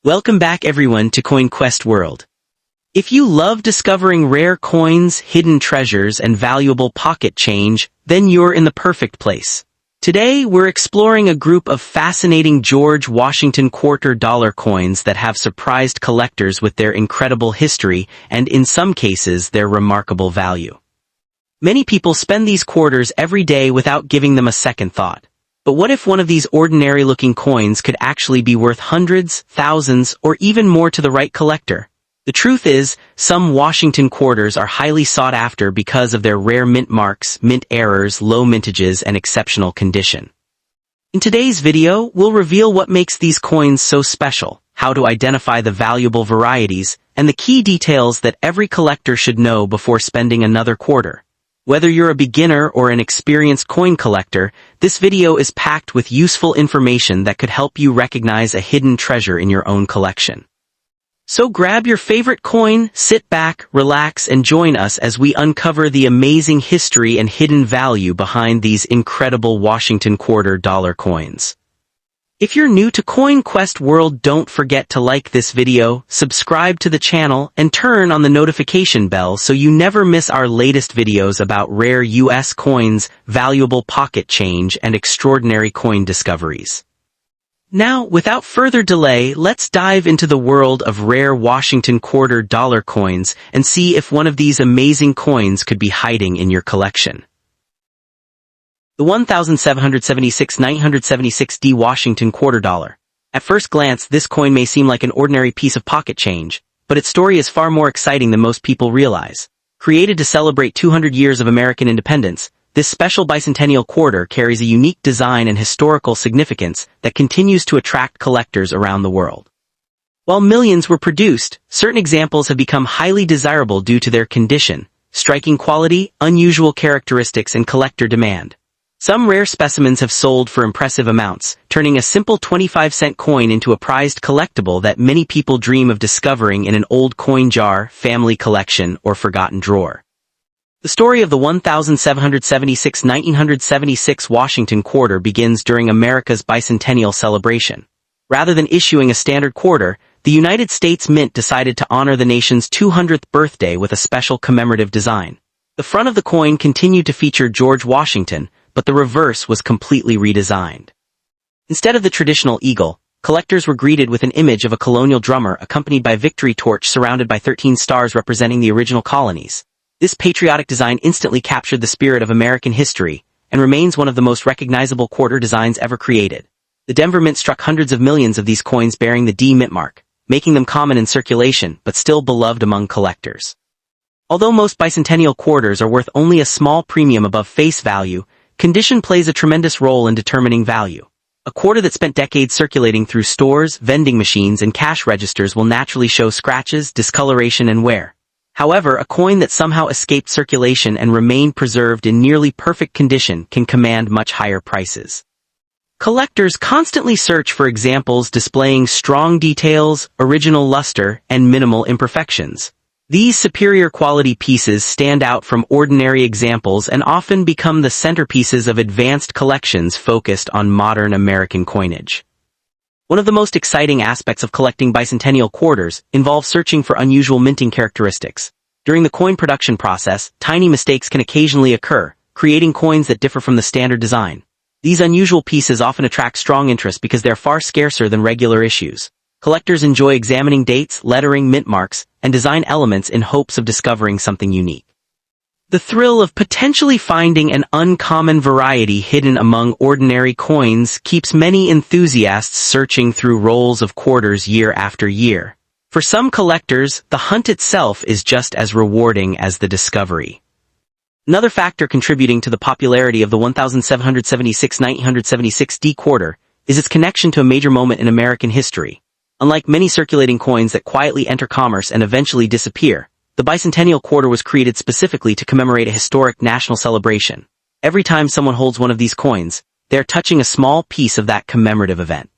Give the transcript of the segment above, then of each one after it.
Welcome back everyone to CoinQuest World. If you love discovering rare coins, hidden treasures, and valuable pocket change, then you're in the perfect place. Today, we're exploring a group of fascinating George Washington quarter-dollar coins that have surprised collectors with their incredible history and, in some cases, their remarkable value. Many people spend these quarters every day without giving them a second thought. But what if one of these ordinary-looking coins could actually be worth hundreds, thousands, or even more to the right collector? The truth is, some Washington quarters are highly sought after because of their rare mint marks, mint errors, low mintages, and exceptional condition. In today's video, we'll reveal what makes these coins so special, how to identify the valuable varieties, and the key details that every collector should know before spending another quarter. Whether you're a beginner or an experienced coin collector, this video is packed with useful information that could help you recognize a hidden treasure in your own collection. So grab your favorite coin, sit back, relax, and join us as we uncover the amazing history and hidden value behind these incredible Washington quarter-dollar coins. If you're new to CoinQuest World, don't forget to like this video, subscribe to the channel, and turn on the notification bell so you never miss our latest videos about rare US coins, valuable pocket change, and extraordinary coin discoveries. Now, without further delay, let's dive into the world of rare Washington quarter-dollar coins and see if one of these amazing coins could be hiding in your collection. The 1776-976D Washington quarter-dollar. At first glance, this coin may seem like an ordinary piece of pocket change, but its story is far more exciting than most people realize. Created to celebrate 200 years of American independence, this special bicentennial quarter carries a unique design and historical significance that continues to attract collectors around the world. While millions were produced, certain examples have become highly desirable due to their condition, striking quality, unusual characteristics, and collector demand. Some rare specimens have sold for impressive amounts, turning a simple 25-cent coin into a prized collectible that many people dream of discovering in an old coin jar, family collection, or forgotten drawer. The story of the 1776-1976 Washington quarter begins during America's bicentennial celebration. Rather than issuing a standard quarter, the United States Mint decided to honor the nation's 200th birthday with a special commemorative design. The front of the coin continued to feature George Washington, but the reverse was completely redesigned. Instead of the traditional eagle, collectors were greeted with an image of a colonial drummer accompanied by a victory torch surrounded by 13 stars representing the original colonies. This patriotic design instantly captured the spirit of American history and remains one of the most recognizable quarter designs ever created. The Denver Mint struck hundreds of millions of these coins bearing the D mint mark, making them common in circulation but still beloved among collectors. Although most bicentennial quarters are worth only a small premium above face value, condition plays a tremendous role in determining value. A quarter that spent decades circulating through stores, vending machines, and cash registers will naturally show scratches, discoloration, and wear. However, a coin that somehow escaped circulation and remained preserved in nearly perfect condition can command much higher prices. Collectors constantly search for examples displaying strong details, original luster, and minimal imperfections. These superior quality pieces stand out from ordinary examples and often become the centerpieces of advanced collections focused on modern American coinage. One of the most exciting aspects of collecting bicentennial quarters involves searching for unusual minting characteristics. During the coin production process, tiny mistakes can occasionally occur, creating coins that differ from the standard design. These unusual pieces often attract strong interest because they're far scarcer than regular issues. Collectors enjoy examining dates, lettering, mint marks, and design elements in hopes of discovering something unique. The thrill of potentially finding an uncommon variety hidden among ordinary coins keeps many enthusiasts searching through rolls of quarters year after year. For some collectors, the hunt itself is just as rewarding as the discovery. Another factor contributing to the popularity of the 1776-976D quarter is its connection to a major moment in American history. Unlike many circulating coins that quietly enter commerce and eventually disappear, the bicentennial quarter was created specifically to commemorate a historic national celebration. Every time someone holds one of these coins, they are touching a small piece of that commemorative event.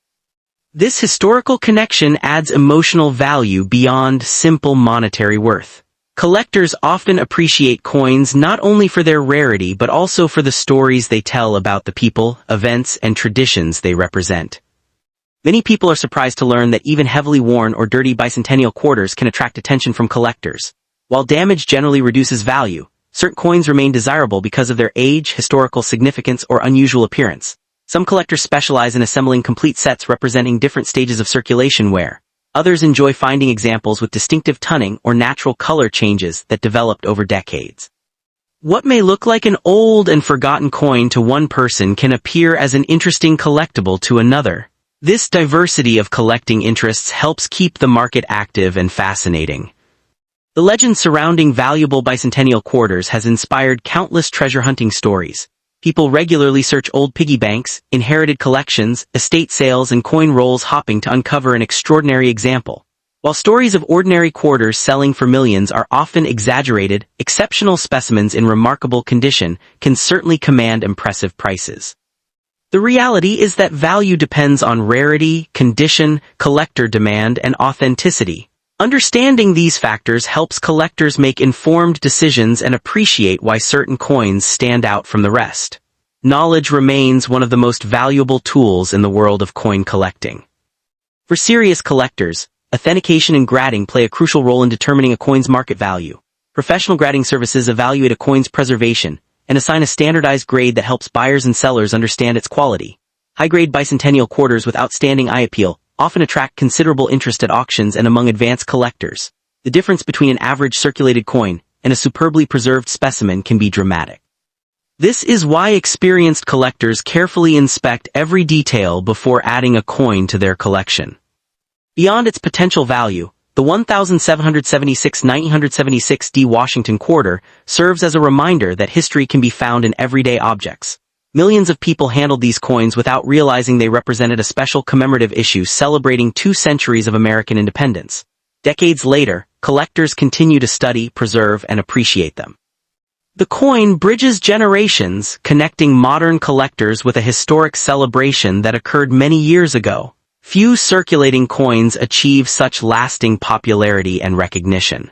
This historical connection adds emotional value beyond simple monetary worth. Collectors often appreciate coins not only for their rarity but also for the stories they tell about the people, events, and traditions they represent. Many people are surprised to learn that even heavily worn or dirty bicentennial quarters can attract attention from collectors. While damage generally reduces value, certain coins remain desirable because of their age, historical significance, or unusual appearance. Some collectors specialize in assembling complete sets representing different stages of circulation where others enjoy finding examples with distinctive tunning or natural color changes that developed over decades. What may look like an old and forgotten coin to one person can appear as an interesting collectible to another. This diversity of collecting interests helps keep the market active and fascinating. The legend surrounding valuable bicentennial quarters has inspired countless treasure hunting stories. People regularly search old piggy banks, inherited collections, estate sales, and coin rolls hopping to uncover an extraordinary example. While stories of ordinary quarters selling for millions are often exaggerated, exceptional specimens in remarkable condition can certainly command impressive prices. The reality is that value depends on rarity, condition, collector demand, and authenticity. Understanding these factors helps collectors make informed decisions and appreciate why certain coins stand out from the rest. Knowledge remains one of the most valuable tools in the world of coin collecting. For serious collectors, authentication and grading play a crucial role in determining a coin's market value. Professional grading services evaluate a coin's preservation and assign a standardized grade that helps buyers and sellers understand its quality. High-grade bicentennial quarters with outstanding eye appeal often attract considerable interest at auctions and among advanced collectors. The difference between an average circulated coin and a superbly preserved specimen can be dramatic. This is why experienced collectors carefully inspect every detail before adding a coin to their collection. Beyond its potential value, the 1776-1976 Washington quarter serves as a reminder that history can be found in everyday objects. Millions of people handled these coins without realizing they represented a special commemorative issue celebrating 2 centuries of American independence. Decades later, collectors continue to study, preserve, and appreciate them. The coin bridges generations, connecting modern collectors with a historic celebration that occurred many years ago. Few circulating coins achieve such lasting popularity and recognition.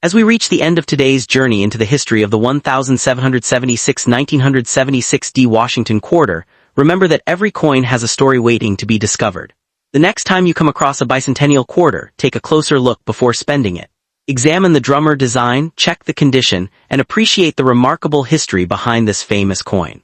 As we reach the end of today's journey into the history of the 1776-1976 Washington quarter, remember that every coin has a story waiting to be discovered. The next time you come across a bicentennial quarter, take a closer look before spending it. Examine the drummer design, check the condition, and appreciate the remarkable history behind this famous coin.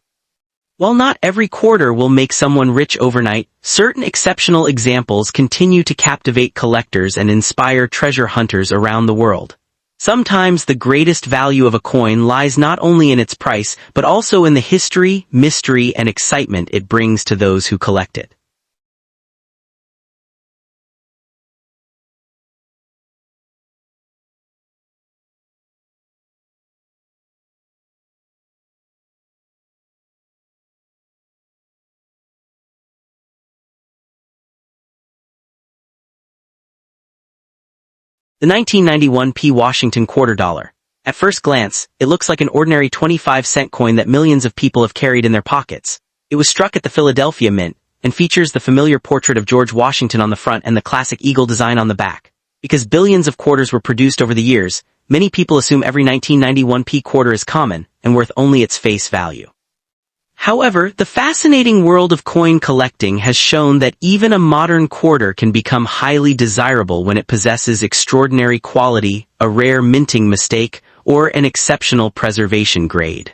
While not every quarter will make someone rich overnight, certain exceptional examples continue to captivate collectors and inspire treasure hunters around the world. Sometimes the greatest value of a coin lies not only in its price, but also in the history, mystery, and excitement it brings to those who collect it. The 1991 Washington quarter dollar. At first glance, it looks like an ordinary 25-cent coin that millions of people have carried in their pockets. It was struck at the Philadelphia Mint, and features the familiar portrait of George Washington on the front and the classic eagle design on the back. Because billions of quarters were produced over the years, many people assume every 1991 quarter is common and worth only its face value. However, the fascinating world of coin collecting has shown that even a modern quarter can become highly desirable when it possesses extraordinary quality, a rare minting mistake, or an exceptional preservation grade.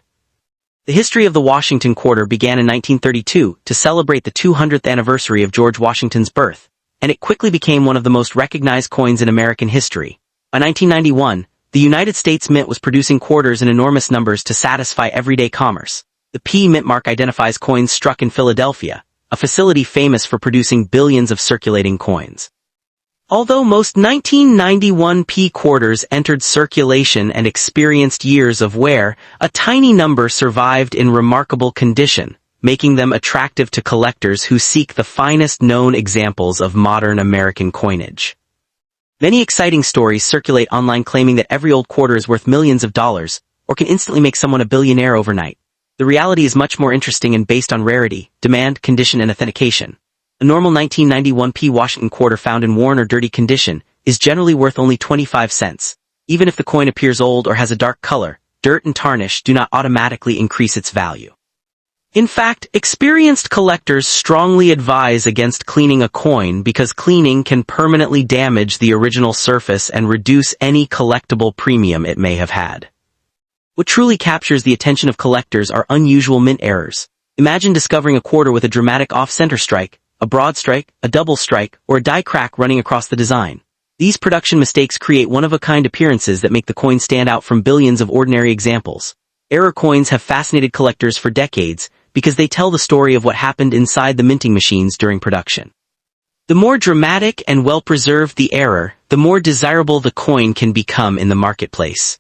The history of the Washington quarter began in 1932 to celebrate the 200th anniversary of George Washington's birth, and it quickly became one of the most recognized coins in American history. By 1991, the United States Mint was producing quarters in enormous numbers to satisfy everyday commerce. The P mint mark identifies coins struck in Philadelphia, a facility famous for producing billions of circulating coins. Although most 1991 quarters entered circulation and experienced years of wear, a tiny number survived in remarkable condition, making them attractive to collectors who seek the finest known examples of modern American coinage. Many exciting stories circulate online claiming that every old quarter is worth millions of dollars, or can instantly make someone a billionaire overnight. The reality is much more interesting and based on rarity, demand, condition, and authentication. A normal 1991 Washington quarter found in worn or dirty condition is generally worth only 25 cents. Even if the coin appears old or has a dark color, dirt and tarnish do not automatically increase its value. In fact, experienced collectors strongly advise against cleaning a coin because cleaning can permanently damage the original surface and reduce any collectible premium it may have had. What truly captures the attention of collectors are unusual mint errors. Imagine discovering a quarter with a dramatic off-center strike, a broad strike, a double strike, or a die crack running across the design. These production mistakes create one-of-a-kind appearances that make the coin stand out from billions of ordinary examples. Error coins have fascinated collectors for decades because they tell the story of what happened inside the minting machines during production. The more dramatic and well-preserved the error, the more desirable the coin can become in the marketplace.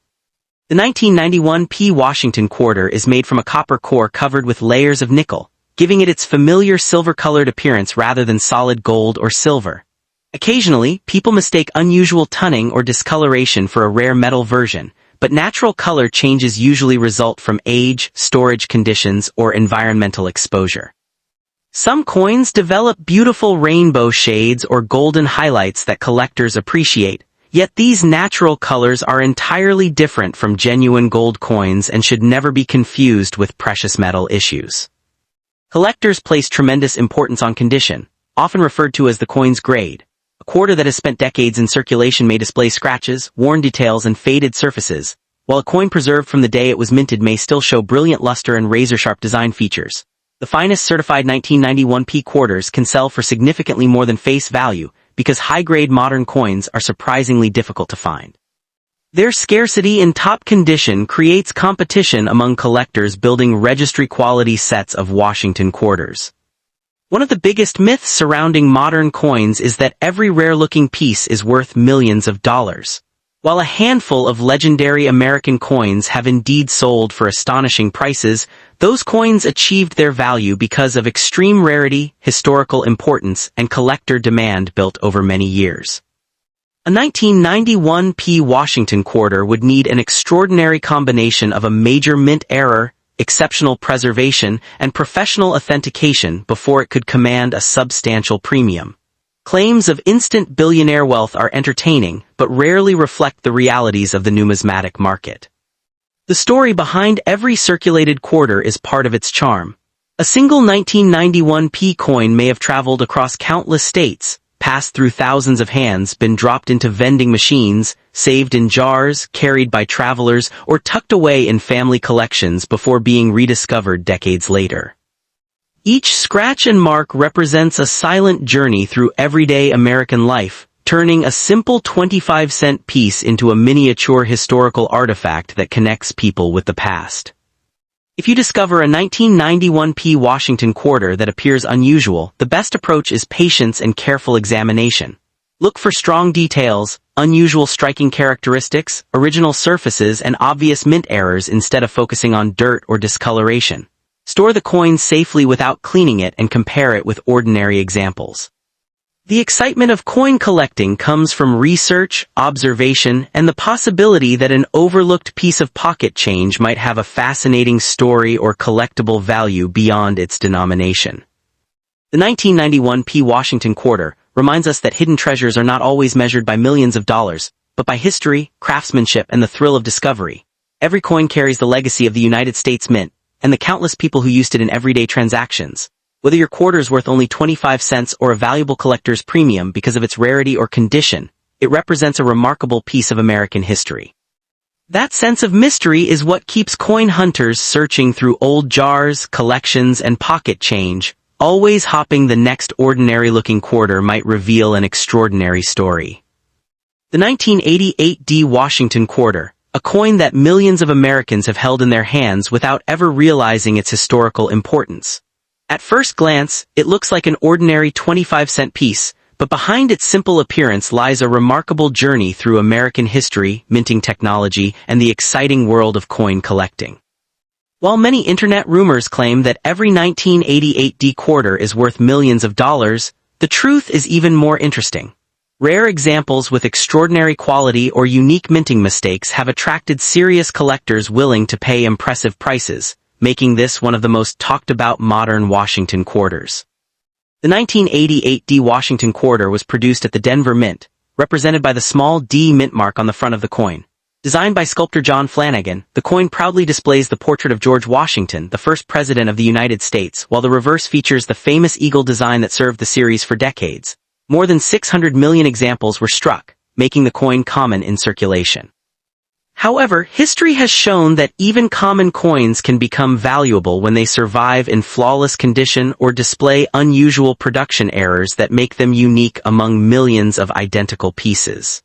The 1991 P Washington quarter is made from a copper core covered with layers of nickel, giving it its familiar silver-colored appearance rather than solid gold or silver. Occasionally, people mistake unusual tunning or discoloration for a rare metal version, but natural color changes usually result from age, storage conditions, or environmental exposure. Some coins develop beautiful rainbow shades or golden highlights that collectors appreciate, yet these natural colors are entirely different from genuine gold coins and should never be confused with precious metal issues. Collectors place tremendous importance on condition, often referred to as the coin's grade. A quarter that has spent decades in circulation may display scratches, worn details, and faded surfaces, while a coin preserved from the day it was minted may still show brilliant luster and razor-sharp design features. The finest certified 1991 P quarters can sell for significantly more than face value because high-grade modern coins are surprisingly difficult to find. Their scarcity in top condition creates competition among collectors building registry-quality sets of Washington quarters. One of the biggest myths surrounding modern coins is that every rare-looking piece is worth millions of dollars. While a handful of legendary American coins have indeed sold for astonishing prices, those coins achieved their value because of extreme rarity, historical importance, and collector demand built over many years. A 1991 P Washington quarter would need an extraordinary combination of a major mint error, exceptional preservation, and professional authentication before it could command a substantial premium. Claims of instant billionaire wealth are entertaining, but rarely reflect the realities of the numismatic market. The story behind every circulated quarter is part of its charm. A single 1991 P coin may have traveled across countless states, passed through thousands of hands, been dropped into vending machines, saved in jars, carried by travelers, or tucked away in family collections before being rediscovered decades later. Each scratch and mark represents a silent journey through everyday American life, turning a simple 25-cent piece into a miniature historical artifact that connects people with the past. If you discover a 1991 P Washington quarter that appears unusual, the best approach is patience and careful examination. Look for strong details, unusual striking characteristics, original surfaces, and obvious mint errors instead of focusing on dirt or discoloration. Store the coin safely without cleaning it and compare it with ordinary examples. The excitement of coin collecting comes from research, observation, and the possibility that an overlooked piece of pocket change might have a fascinating story or collectible value beyond its denomination. The 1991 P Washington quarter reminds us that hidden treasures are not always measured by millions of dollars, but by history, craftsmanship, and the thrill of discovery. Every coin carries the legacy of the United States Mint, and the countless people who used it in everyday transactions. Whether your quarter is worth only 25 cents or a valuable collector's premium because of its rarity or condition, it represents a remarkable piece of American history. That sense of mystery is what keeps coin hunters searching through old jars, collections, and pocket change, always hoping the next ordinary-looking quarter might reveal an extraordinary story. The 1988 D Washington quarter, a coin that millions of Americans have held in their hands without ever realizing its historical importance. At first glance, it looks like an ordinary 25-cent piece, but behind its simple appearance lies a remarkable journey through American history, minting technology, and the exciting world of coin collecting. While many internet rumors claim that every 1988 D quarter is worth millions of dollars, the truth is even more interesting. Rare examples with extraordinary quality or unique minting mistakes have attracted serious collectors willing to pay impressive prices, making this one of the most talked-about modern Washington quarters. The 1988 D Washington quarter was produced at the Denver Mint, represented by the small D mint mark on the front of the coin. Designed by sculptor John Flanagan, the coin proudly displays the portrait of George Washington, the first president of the United States, while the reverse features the famous eagle design that served the series for decades. More than 600 million examples were struck, making the coin common in circulation. However, history has shown that even common coins can become valuable when they survive in flawless condition or display unusual production errors that make them unique among millions of identical pieces.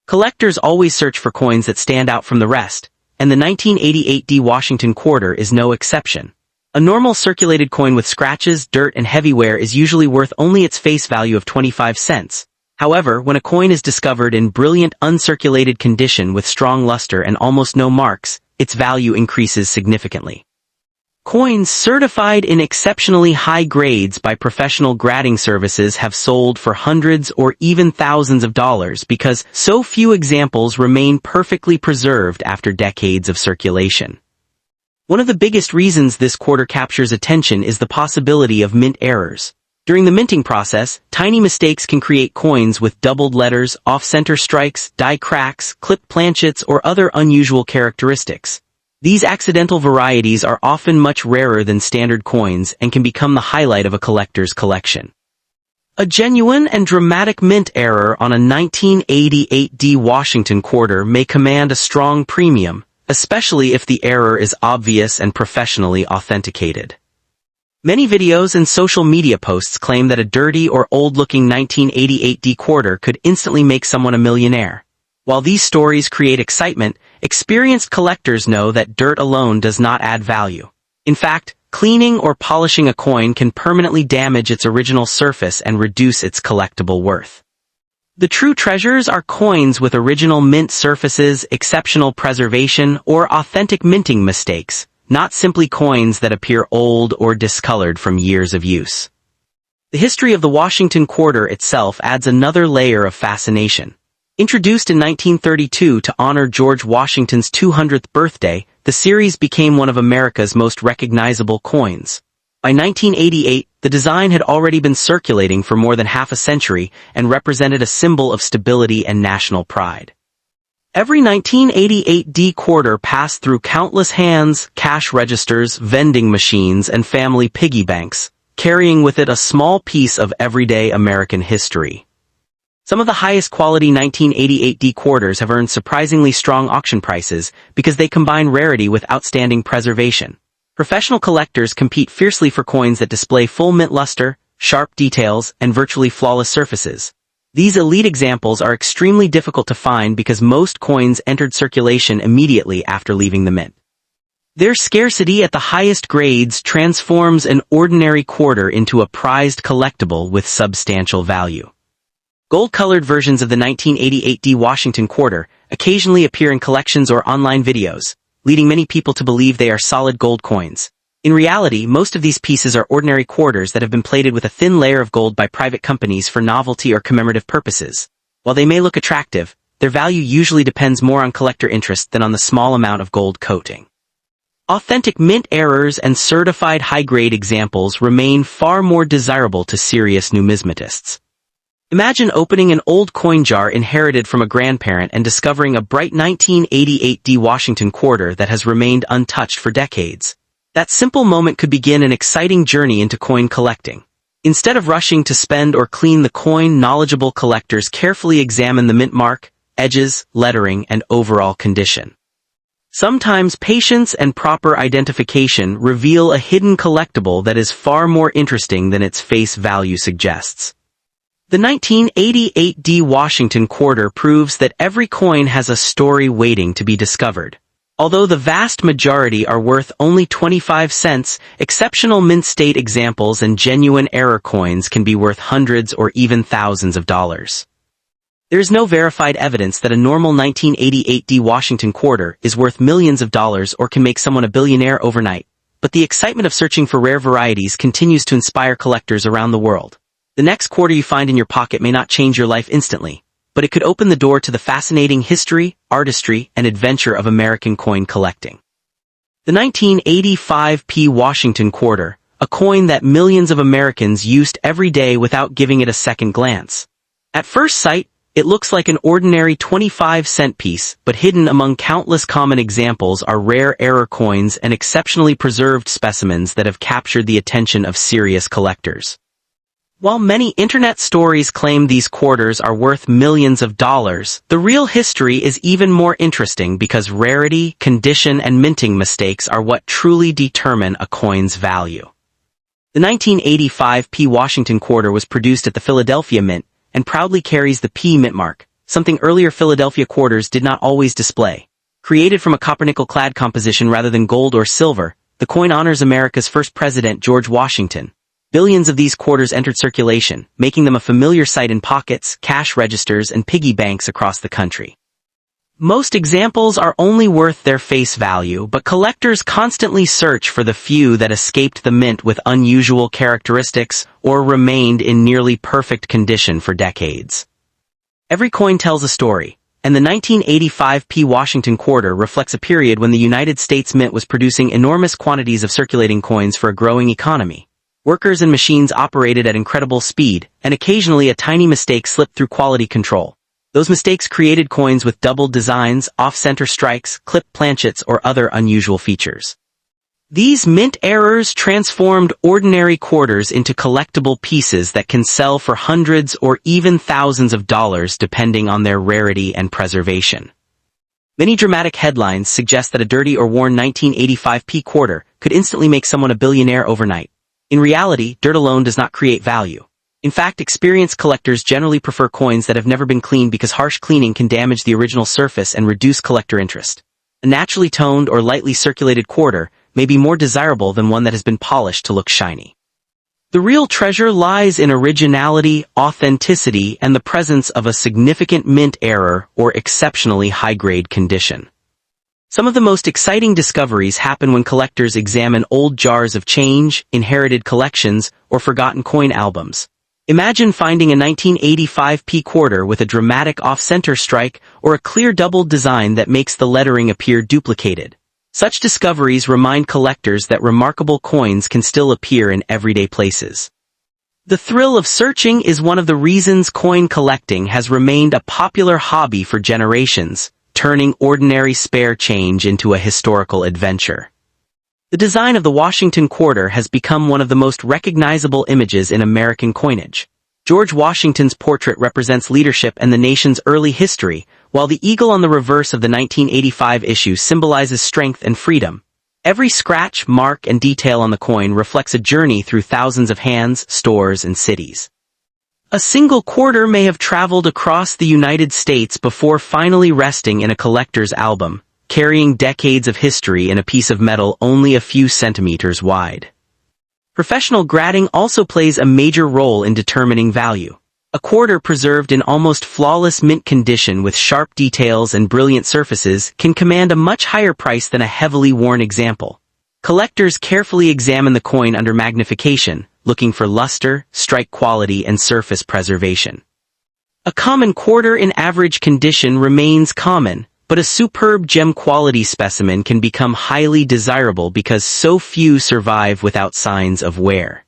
Collectors always search for coins that stand out from the rest, and the 1988 D Washington quarter is no exception. A normal circulated coin with scratches, dirt, and heavy wear is usually worth only its face value of 25 cents. However, when a coin is discovered in brilliant uncirculated condition with strong luster and almost no marks, its value increases significantly. Coins certified in exceptionally high grades by professional grading services have sold for hundreds or even thousands of dollars because so few examples remain perfectly preserved after decades of circulation. One of the biggest reasons this quarter captures attention is the possibility of mint errors. During the minting process, tiny mistakes can create coins with doubled letters, off-center strikes, die cracks, clipped planchets, or other unusual characteristics. These accidental varieties are often much rarer than standard coins and can become the highlight of a collector's collection. A genuine and dramatic mint error on a 1988 D Washington quarter may command a strong premium, especially if the error is obvious and professionally authenticated. Many videos and social media posts claim that a dirty or old-looking 1988 D quarter could instantly make someone a millionaire. While these stories create excitement, experienced collectors know that dirt alone does not add value. In fact, cleaning or polishing a coin can permanently damage its original surface and reduce its collectible worth. The true treasures are coins with original mint surfaces, exceptional preservation, or authentic minting mistakes, not simply coins that appear old or discolored from years of use. The history of the Washington quarter itself adds another layer of fascination. Introduced in 1932 to honor George Washington's 200th birthday, the series became one of America's most recognizable coins. By 1988, the design had already been circulating for more than half a century and represented a symbol of stability and national pride. Every 1988 D quarter passed through countless hands, cash registers, vending machines, and family piggy banks, carrying with it a small piece of everyday American history. Some of the highest quality 1988 D quarters have earned surprisingly strong auction prices because they combine rarity with outstanding preservation. Professional collectors compete fiercely for coins that display full mint luster, sharp details, and virtually flawless surfaces. These elite examples are extremely difficult to find because most coins entered circulation immediately after leaving the mint. Their scarcity at the highest grades transforms an ordinary quarter into a prized collectible with substantial value. Gold-colored versions of the 1988 D Washington quarter occasionally appear in collections or online videos, leading many people to believe they are solid gold coins. In reality, most of these pieces are ordinary quarters that have been plated with a thin layer of gold by private companies for novelty or commemorative purposes. While they may look attractive, their value usually depends more on collector interest than on the small amount of gold coating. Authentic mint errors and certified high-grade examples remain far more desirable to serious numismatists. Imagine opening an old coin jar inherited from a grandparent and discovering a bright 1988 D Washington quarter that has remained untouched for decades. That simple moment could begin an exciting journey into coin collecting. Instead of rushing to spend or clean the coin, knowledgeable collectors carefully examine the mint mark, edges, lettering, and overall condition. Sometimes patience and proper identification reveal a hidden collectible that is far more interesting than its face value suggests. The 1988 D Washington quarter proves that every coin has a story waiting to be discovered. Although the vast majority are worth only 25 cents, exceptional mint state examples and genuine error coins can be worth hundreds or even thousands of dollars. There is no verified evidence that a normal 1988 D Washington quarter is worth millions of dollars or can make someone a billionaire overnight, but the excitement of searching for rare varieties continues to inspire collectors around the world. The next quarter you find in your pocket may not change your life instantly, but it could open the door to the fascinating history, artistry, and adventure of American coin collecting. The 1985 P Washington quarter, a coin that millions of Americans used every day without giving it a second glance. At first sight, It looks like an ordinary 25-cent piece, but hidden among countless common examples are rare error coins and exceptionally preserved specimens that have captured the attention of serious collectors. While many internet stories claim these quarters are worth millions of dollars, the real history is even more interesting because rarity, condition, and minting mistakes are what truly determine a coin's value. The 1985 P. Washington quarter was produced at the Philadelphia Mint and proudly carries the P mint mark, something earlier Philadelphia quarters did not always display. Created from a copper-nickel-clad composition rather than gold or silver, the coin honors America's first president, George Washington. Billions of these quarters entered circulation, making them a familiar sight in pockets, cash registers, and piggy banks across the country. Most examples are only worth their face value, but collectors constantly search for the few that escaped the mint with unusual characteristics or remained in nearly perfect condition for decades. Every coin tells a story, and the 1985 P. Washington quarter reflects a period when the United States Mint was producing enormous quantities of circulating coins for a growing economy. Workers and machines operated at incredible speed, and occasionally a tiny mistake slipped through quality control. Those mistakes created coins with doubled designs, off-center strikes, clipped planchets, or other unusual features. These mint errors transformed ordinary quarters into collectible pieces that can sell for hundreds or even thousands of dollars depending on their rarity and preservation. Many dramatic headlines suggest that a dirty or worn 1985 P quarter could instantly make someone a billionaire overnight. In reality, dirt alone does not create value. In fact, experienced collectors generally prefer coins that have never been cleaned because harsh cleaning can damage the original surface and reduce collector interest. A naturally toned or lightly circulated quarter may be more desirable than one that has been polished to look shiny. The real treasure lies in originality, authenticity, and the presence of a significant mint error or exceptionally high-grade condition. Some of the most exciting discoveries happen when collectors examine old jars of change, inherited collections, or forgotten coin albums. Imagine finding a 1985 P quarter with a dramatic off-center strike or a clear doubled design that makes the lettering appear duplicated. Such discoveries remind collectors that remarkable coins can still appear in everyday places. The thrill of searching is one of the reasons coin collecting has remained a popular hobby for generations, turning ordinary spare change into a historical adventure. The design of the Washington quarter has become one of the most recognizable images in American coinage. George Washington's portrait represents leadership and the nation's early history, while the eagle on the reverse of the 1985 issue symbolizes strength and freedom. Every scratch, mark, and detail on the coin reflects a journey through thousands of hands, stores, and cities. A single quarter may have traveled across the United States before finally resting in a collector's album, carrying decades of history in a piece of metal only a few centimeters wide. Professional grading also plays a major role in determining value. A quarter preserved in almost flawless mint condition with sharp details and brilliant surfaces can command a much higher price than a heavily worn example. Collectors carefully examine the coin under magnification, looking for luster, strike quality, and surface preservation. A common quarter in average condition remains common, but a superb gem-quality specimen can become highly desirable because so few survive without signs of wear.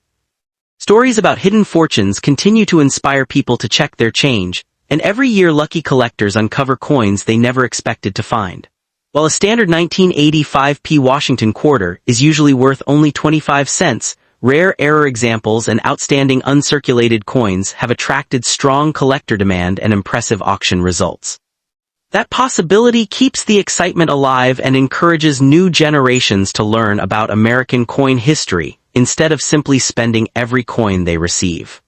Stories about hidden fortunes continue to inspire people to check their change, and every year lucky collectors uncover coins they never expected to find. While a standard 1985 P. Washington quarter is usually worth only 25 cents, rare error examples and outstanding uncirculated coins have attracted strong collector demand and impressive auction results. That possibility keeps the excitement alive and encourages new generations to learn about American coin history, instead of simply spending every coin they receive.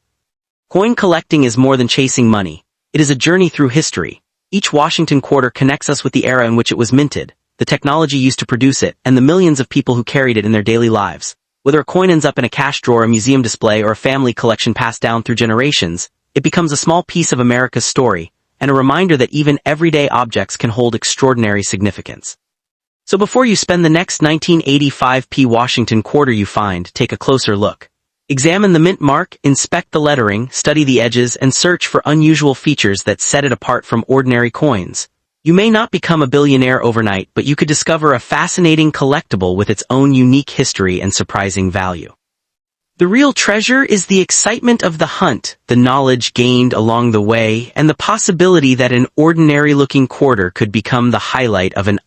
Coin collecting is more than chasing money. It is a journey through history. Each Washington quarter connects us with the era in which it was minted, the technology used to produce it, and the millions of people who carried it in their daily lives. Whether a coin ends up in a cash drawer, a museum display, or a family collection passed down through generations, it becomes a small piece of America's story, and a reminder that even everyday objects can hold extraordinary significance. So before you spend the next 1985 P. Washington quarter you find, take a closer look. Examine the mint mark, inspect the lettering, study the edges, and search for unusual features that set it apart from ordinary coins. You may not become a billionaire overnight, but you could discover a fascinating collectible with its own unique history and surprising value. The real treasure is the excitement of the hunt, the knowledge gained along the way, and the possibility that an ordinary-looking quarter could become the highlight of an